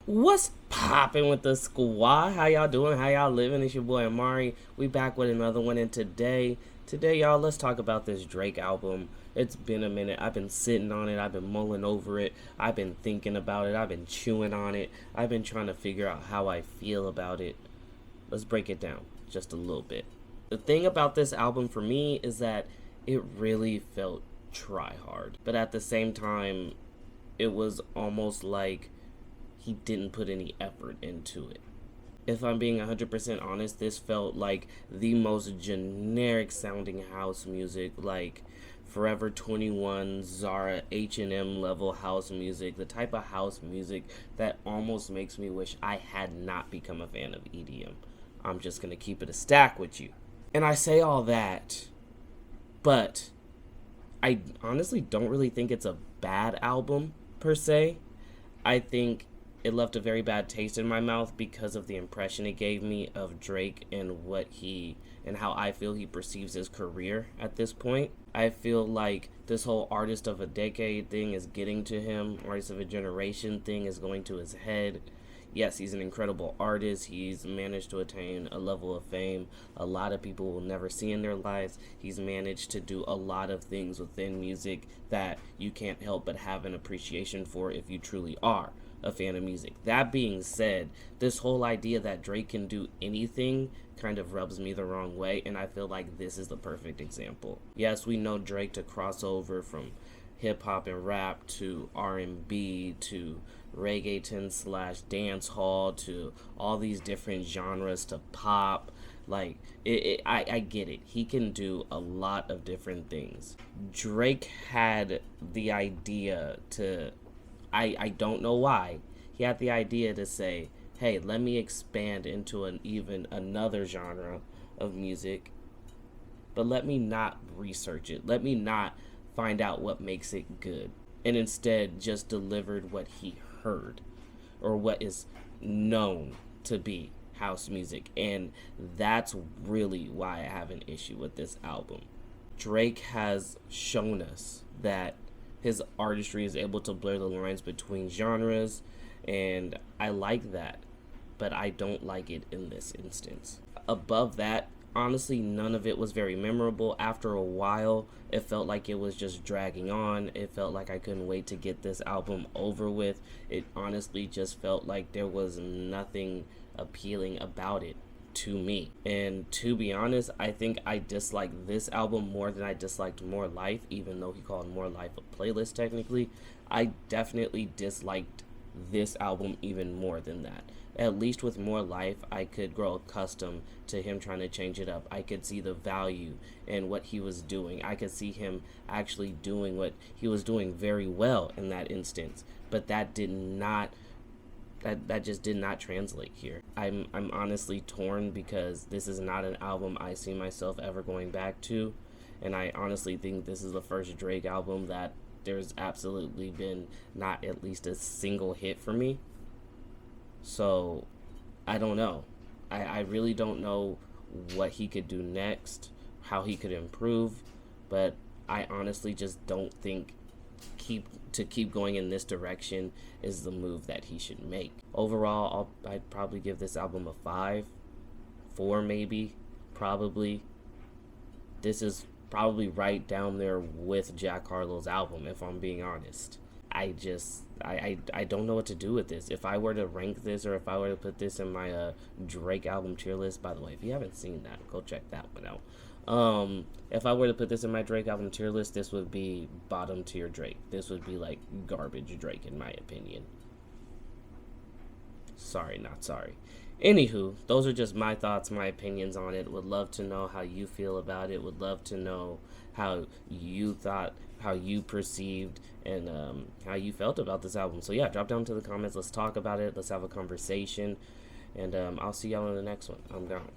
What's poppin' with the squad? How y'all doing? How y'all living? It's your boy Amauri. We back with another one, and today, y'all, let's talk about this Drake album. It's been a minute. I've been sitting on it. I've been mulling over it. I've been thinking about it. I've been chewing on it. I've been trying to figure out how I feel about it. Let's break it down just a little bit. The thing about this album for me is that it really felt try hard, but at the same time, it was almost like he didn't put any effort into it. If I'm being 100% honest, this felt like the most generic sounding house music, like Forever 21, Zara, H&M level house music, the type of house music that almost makes me wish I had not become a fan of EDM. I'm just going to keep it a stack with you. And I say all that, but I honestly don't really think it's a bad album per se. I think it left a very bad taste in my mouth because of the impression it gave me of Drake and how I feel he perceives his career at this point. I feel like this whole artist of a decade thing is getting to him. Artist of a generation thing is going to his head. Yes, he's an incredible artist. He's managed to attain a level of fame a lot of people will never see in their lives. He's managed to do a lot of things within music that you can't help but have an appreciation for if you truly are a fan of music. That being said, this whole idea that Drake can do anything kind of rubs me the wrong way, and I feel like this is the perfect example. Yes, we know Drake to cross over from hip-hop and rap to R&B to reggaeton slash dance hall to all these different genres to pop. Like, I get it. He can do a lot of different things. Drake had the idea to, I don't know why, he had the idea to say, hey, let me expand into even another genre of music, but let me not research it. Let me not find out what makes it good. And instead just delivered what he heard or what is known to be house music. And that's really why I have an issue with this album. Drake has shown us that his artistry is able to blur the lines between genres, and I like that, but I don't like it in this instance. Above that, honestly, none of it was very memorable. After a while, it felt like it was just dragging on. It felt like I couldn't wait to get this album over with. It honestly just felt like there was nothing appealing about it to me. And to be honest, I think I disliked this album more than I disliked More Life, even though he called More Life a playlist technically. I definitely disliked this album even more than that. At least with More Life, I could grow accustomed to him trying to change it up. I could see the value in what he was doing. I could see him actually doing what he was doing very well in that instance. But that just did not translate here. I'm honestly torn because this is not an album I see myself ever going back to. And I honestly think this is the first Drake album that there's absolutely been not at least a single hit for me. So, I don't know. I really don't know what he could do next, how he could improve, but I honestly just don't think keep going in this direction is the move that he should make. Overall, I'd probably give this album a 5, 4 maybe, probably. This is probably right down there with Jack Harlow's album, if I'm being honest. I don't know what to do with this. If I were to rank this, or if I were to put this in my Drake album tier list, by the way, if you haven't seen that, go check that one out. If I were to put this in my Drake album tier list, this would be bottom tier Drake. This would be like garbage Drake in my opinion. Sorry, not sorry. Anywho, those are just my thoughts, my opinions on it. Would love to know how you feel about it. Would love to know how you thought, how you perceived, and how you felt about this album. So yeah, drop down to the comments. Let's talk about it. Let's have a conversation. And I'll see y'all in the next one. I'm gone.